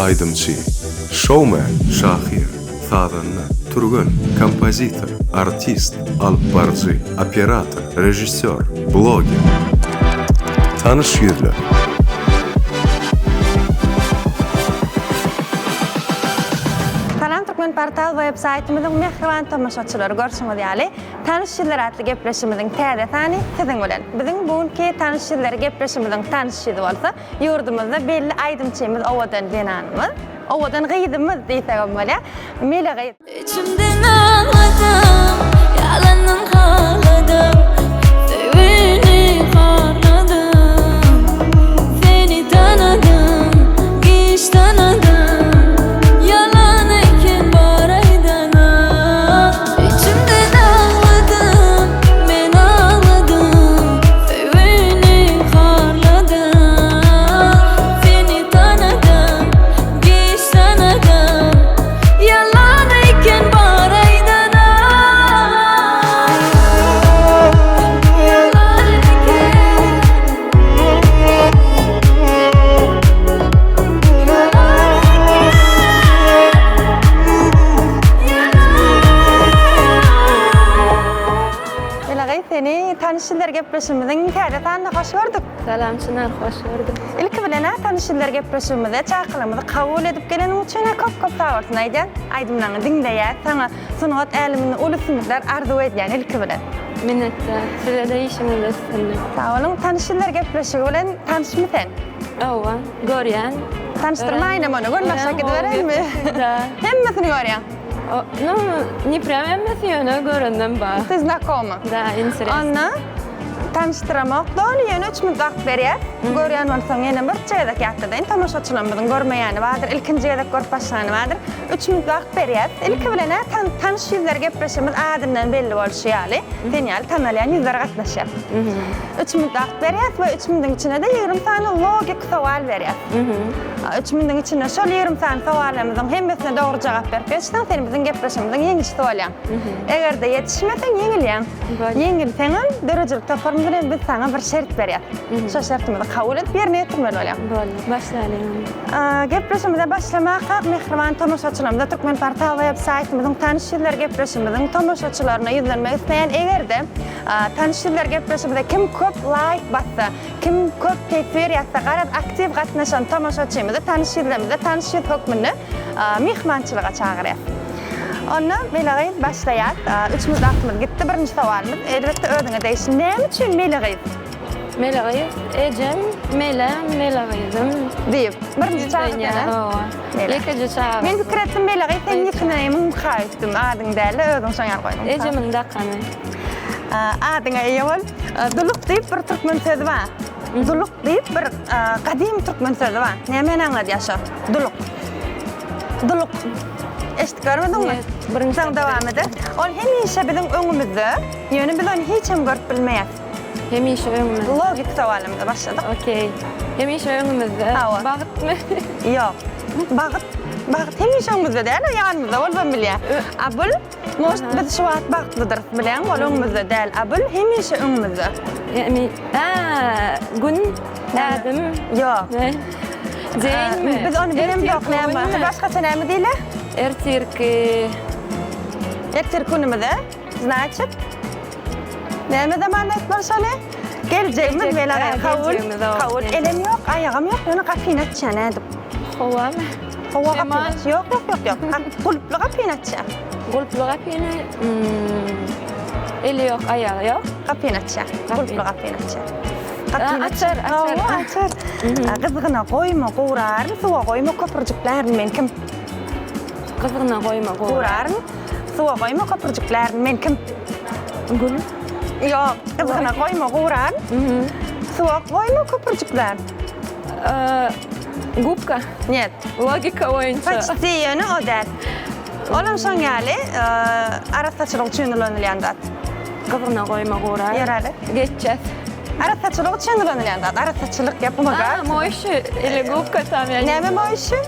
Aydımçı, showman, şahir, sazanlı, turgun, kompozitör, artist, alpbarcı, operator, rejissör, blogger. Tanış yüzler. Salam Türkmen Portal web-saytymyzyň mehriban tamaşaçylary görüşmek ýaly. Tanış ýyllar atly gepleşimiziň täze sany siziň bilen. Biziň bugünkü tanış ýyllary gepleşimiziň tanış ýyly bolsa, ýurdumyzda belli aýdymçymyz owadan denanymyz. Owadan gyýdymyz diýsegem bolýa. Mele gyýd. İçimden ağladım, yalanın haladım, sevini harladım, seni tanıdım, hiç tanıdım, yalan ekin baraydana. İçimden ağladım, ben ağladım, sevini harladım, seni tanıdım, hiç tanıdım, yalan ekin baraydana. Yalan ekin, Mele gyýd seni tanış ýyllar gepleşimiziň täze sanyna hoş gördük. Salam Çınar, hoş gördüm. İlk bilen tanış ýyllar gepleşimizde çağrılymyzy kabul edip gelenim üçin köp sag bolsun aýdan. Aýdymlaryny dinleýär, saňa sunat älimini ulusmyzlar arzu edýän ilk bilen. Minnettar. Size de işimi de sizinle. Sağ olun. Tanış ýyllar gepleşigi bilen tanışmysan? Ova, görýän. Tanıştırmaýyn ama onu görmezsek gideberelmi? Da. Hemmesini görýän. Ну, не прям эмес ýöne göründüm ba. Siz nakomy? Da, интересно. Onu tanıştıramak da onu ýöne 3 minut wagt berýär. Görýän bolsaň ýene bir çeýdek ýatdadan tamaşaçylarymyzyň görmeýäni bardyr, ilkinji ýerek görüp başlany bardyr. 3 minut wagt berýär. Ilki bilen tanış ýyllar gepleşimiz adından belli bolşy ýaly. Sen tanalýan ýyllar gatnaşýar. 3 minut wagt berýär we 3 minutyň içinde de 20 sany logik sowal berýär. 3 minutyň içinde şol 20 sany sowalarymyzyň hemmesine dogry jogap berip geçden seni biziň gepleşimiziň ýeňişi bolýan. Eger de ýetişmeseň ýeňilýän. Ýeňilseňem derejelik topar bilen biz sana bir şert berýär. Şo şertimizi kabul edip ýerine ýetirmeli bolýar. Boldy, başlaýan. Gepleşimize başlamak mehriban tamaşaçylarymyza Türkmen Portal web-saytymyzyň tanış ýyllar gepleşimiziň tamaşaçylaryna ýüzlenmek isleýän egerde tanış ýyllar gepleşimizde kim köp like bassa, kim köp keýfer ýatsa garap aktiv gatnaşan tamaşaçymyzy tanış ýyllarymyzda tanış ýyl hökmünde mehmançylyga çagyrýar. Onu mele gyýd başlaýar. 3 minut wagtymyz gitdi. Birinji sowalymyz elbetde özüňe değişir. Näme üçin mele gyýd? Mele gyýd, ejem, mele gyýdym. Diýip. Birinji çagyrýar. Ova. Ýekinji çagyrýar. Men pikir etdim mele gyýd, sen ýekine muhaýytdym. Adyň däli, özüň soňar goýdum. Ejemin dakany. Adyňa eýewol, duluk diýip bir türkmen sözi bar. Duluk diýip bir gadim türkmen sözi bar. Näme anladýar şo? Duluk. Duluk. Eşit görmedin mi? Birinci Sen devam edin. Ol hemişe bizim öňümizde, ýöne biz onu hiç hem görüp bilmeýär. Hemişe öňümizde. Logik sowalymyza başladyk. Okey. Hemişe öňümizde. Hawa. Bagtmy? Ýok. Bagyt hemişe öňümizde däl, ýanymyzda bol ben bilýär. Abul, most biz şu wagt bagtlydyr bilen, ol öňümizde däl. Abul hemişe öňümizde. Yani, gün, adım. Ýok. Ne? Değil mi? Biz onu bilemýok näme. Başgaça näme diýler? Ertirki. Ertirkunymyzda, значит, näme zaman etmeli şonu? Geljegimiz bela kabul. Kabul elem ýok, aýagym ýok, ýöne gapyny açýan edip. Hova mı? Howa gapyny ýok. Gulply gapyny açýan. Gulply gapyny. Eli ýok, aýagy ýok. Gapyny açýan. Gulply gapyny açýan. Açar. Açar. Gyzygyna goýma, gowrar, suwa goýma, köpürjükler men kim? Gyzygyna goýma, Gowrar, suwa goýma, köpürjükler men kim? Gül. Ýok, gyzygyna goýma, gowrar. Suwa goýma, köpürjükler. Gubka. Нет. Logika boýunça. Почти ýöne o däl. Olam şoň ýaly arasaçylyk düşünülýän zat. Gyzygyna goýma, gowrar. Ýerali. Geçeceğiz. Arasaçylyk düşünülýän zat. Arasaçylyk ýapmaga. Moýşy, eli gubka tam ýaly. Näme moýşy?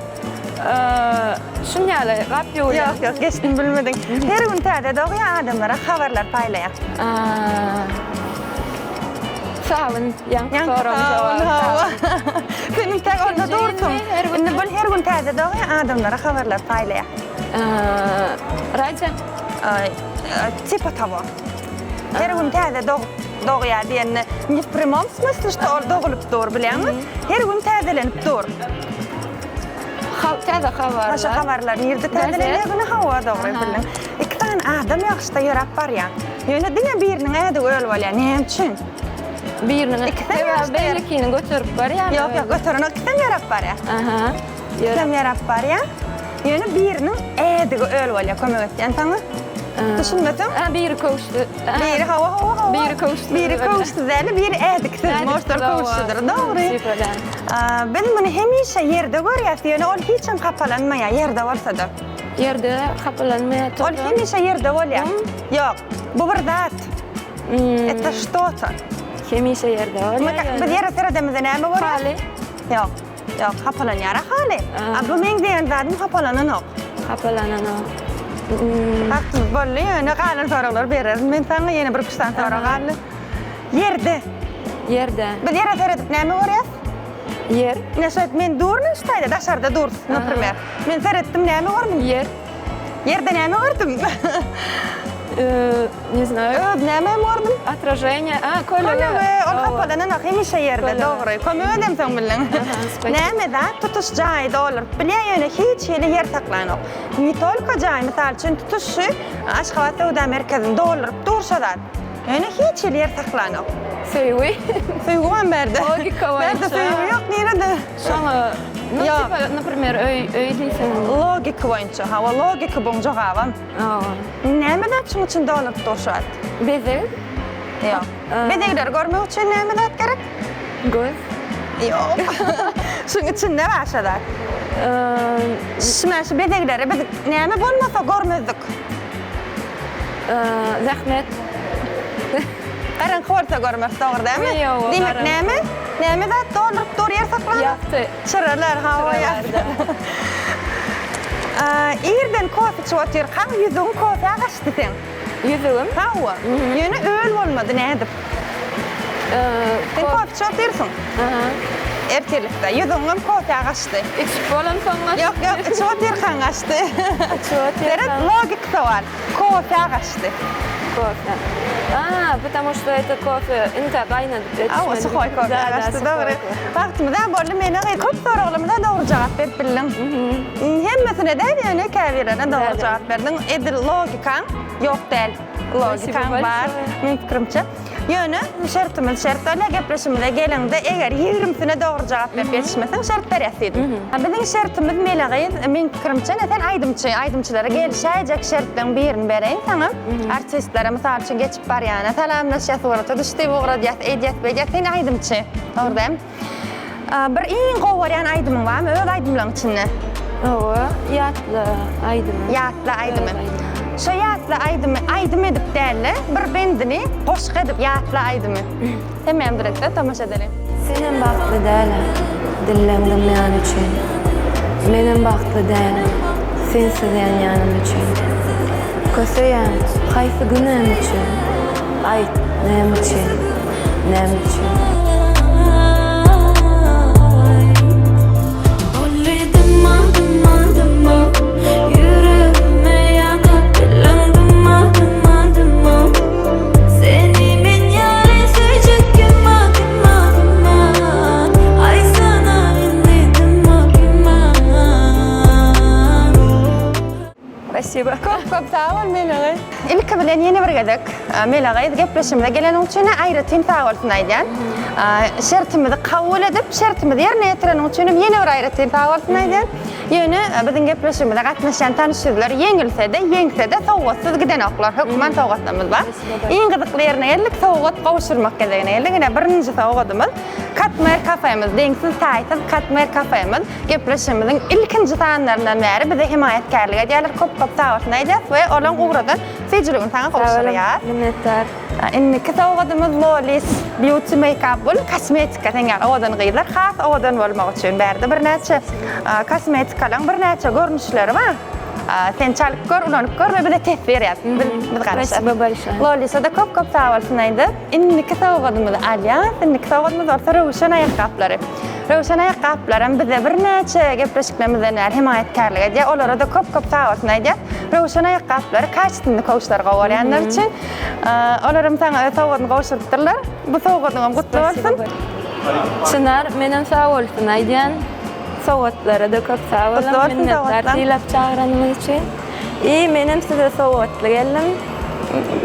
Şunyalı, rap yolu. Yok, geçtim bilmedin. Her gün täze doğuya adamlara haberler paylayan. Sağ olun, yan sorum Senin tek onda dursun. Her gün gün täze doğuya adamlara haberler paylayak. Radyo. Типа того. Her gün täze doğuya diýende не в прямом смысле, что ol doğulup dur bilýärmi? Her gün täzelenip dur. Täze haberler. Haşa haberler ýerde täzelenýär güni hawa dogry bilin. İki tane adam ýagşyda ýörap barýar. Ýöne diňe biriniň ädi öl bolýar. Näme üçin? Birinin İkisi de yaşta yer. bellikini götürüp var ya. Yok yok götürün ikisem ýörap barýar. Aha. İkisem ýörap barýar. Ýöne biriniň ädigi öl bolýar kömek etýän taňy. Düşünmedim. Biri koştu. Biri hava. Biri koştu. Biri koştu zäli, biri ädiksiz. Moştor koştudur. Dogry. Ben bunu hemişe ýerde görýär. Ýöne ol hiçem kapalanmaýar ýerde bolsa-da. Yerde kapalanmaya Ol hemişe ýerde bolýar. Yok, bu bir zat. Это что-то. Hemişe yerde Biz ýere seredemizde näme görýär? Hali. Yok. Yok, kapalanýar hali. Bu men diýen zadım kapalananok. Kapalanan o. Haksız bolly, ýöne galan soralar bererim. Men saňa ýene bir kuşdan sonra galy. Ýerde. Yerde. Biz ýere seredip näme görýär? Yer. Näşet men durny ştaýda, daşarda dur, например. Men seretdim näme gördüm? Yer. Ýerde näme gördüm? Не знаю. Näme gördüm? Отражение. Kolye. Ol kapalananok hemişe ýerde, dogry. Kömegem sen bilen. Näme da tutuş jaýda olur. Bilýär ýöne hiç ýere yer saklanok. Ne tolka jaý, misal üçin tutuşy Aşgabat Sowda merkezinde doluryp durşadan. Ýöne hiç yer saklanok. Söýüwi. Söýgüň berde. Logika var. Berde söýgü ýok, nerede? Şoňa. Ну, Ya. типа, например, öy diýsen. Logika boýunça, hawa logika boň jogabam. Näme dat şoň üçin doluryp durşat? Bezek. Ýok. Bedegler görmek üçin näme dat gerek? Göz. Ýok. Şoň üçin ne başada? Şmäş bedegleri biz näme bolmasa görmezdik. Zahmet. Garan horsa görmek dogry dämi? Ýok, Demek garan. näme? Näme dat doluryp dur yer saklanýar? Ýakty. Çırırlar hawa ýakty. Ýerden kofe içip oturýan ýüzüň kofe agaçdy sen. Yüzüğüm. Hawa. Ýöne öl bolmady nädip? Sen kofe içip oturýarsyň. Ertelikde ýüzüňem kofe agaçdy. İçip bolan soňra. Yok yok, içip oturýan agaçdy. Serät logik sowal. Kofe agaçdy. Кофе. Потому что это кофе, инта байна. Suhoy kofe agaçdy, dogry. Wagtymda boldy meni köp soraglymda dogry jogap berip bildiň. Hemmesine de ýöne käbirene dogry jogap berdiň. Edil logikaň ýok däl. Logikaň bar. Men pikirimçe. Ýöne şertler gepleşimde gelende eger 20-sine dogry jogap berip ýetişmeseň şert berýärsiň. Biziň şertimiz melegiz, men pikirimçe näten aýdymçylara gelişäjek şertden birini bereýin saňa. Artistlere misal üçin geçip barýan, salamlaşýar, surata düşdi, ugradiýat, edýät, sen aýdymçy. Dogry. Bir iň gowurýan aýdymyň barmy? Öz aýdymlaryň içinde. Yatlı aydım. Yatlı aydymy. Şo yatlı aydymy edip dälle bir bendini goşuk edip yatlı aydymy. Hemem direkde tamaşa edelim. Senin baktlı däle, dilläňden men üçin. Menin baktlı däle, sensiz ýanýanym üçin. Köseýän, haýsy günem üçin. Aýt, näme üçin? Näme üçin? Спасибо. Köp sağ ol Melagy. İlk bilen ýene bir gedek. Melagy gepleşimde gelen üçin aýry tentawalsyny aýdýan. Şertimizi kabul edip, şertimizi ýerine ýetiren üçin ýene bir aýry tentawalsyny aýdýan. Ýöne biziň gepleşimde gatnaşan tanışylar ýeňilse-de, ýeňse-de sowgatsız giden oklar. Höküman sowgatlarymyz bar. Iň gyzykly ýerine geldik, sowgat gowuşurmak gezegine geldik. Ene birinji sowgatymyz Katmer kafemiz, deňsiz taýsız Katmer kafemiz. Gepleşimimiziň ilkinji sanlaryndan bäri bize himayetkarlyk edýärler, köp sowgatny aýdýar we olaň ugradan sejiligi saňa gowuşurýar. Minnettar. Inniki sowgatymyz Lolis Beauty Makeup bol kosmetika teňär owadan gyýlar. Has owadan bolmak üçin bärde bir näçe kosmetikalar, bir näçe görnüşleri bar. Sen çalyp gör, ulanyp gör we bize test berýär. Biz garaşar. Спасибо большое. Lolis'e de köp sowgatny aýdy. Inniki sowgatymyz alýas, inniki sowgatymyz orta rowşan aýakkapları. Rövşen ayakkabılarım bize bir neçe gepleşiklerimizden himayetkarlık edýär. Olara da köp sağolsun edýär. Rövşen ayakkabıları kaçtyndy kowşlar gowalyanlar üçin. Olaram saňa sowgatyny gowşurtdyrlar. Bu sowgatyňam gutly bolsun. Çınar, menen sağ olsun aýdýan. Sowgatlara da köp sağ Gutly olun. bolsun Minnetler sowgatlar. diýip çağıranymyz üçin. Menem size sowgatly geldim.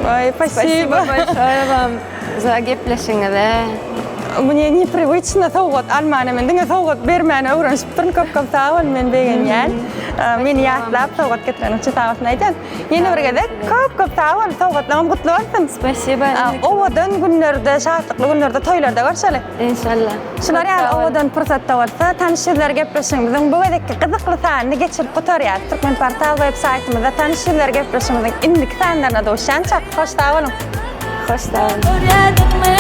Ой, спасибо. Спасибо большое вам за gepleşiňize. Мне непривычно sowgat almany, men diňe sowgat bermäni öwrenip duryn köp sağ ol men begenýän. Meni ýatlap sowgat getiren üçin sağ olsun aýdýan. Ýene bir gezek köp sağ ol, sowgatlaryň gutly bolsun. Спасибо. Owadan günlerde, şahatlıklı günlerde, toýlarda görşeli. İnşallah. Şular Çok ýaly sağ olun. owadan pursatda bolsa, tanyşylar gepleşiňizden bu gezekki gyzykly sanyny geçirip gotarýar. Türkmen portal websaytymyzda tanyşylar gepleşiňizden indik sanlaryna doşan çak. Hoş sağ olun. Hoş sağ olun. Öğretme,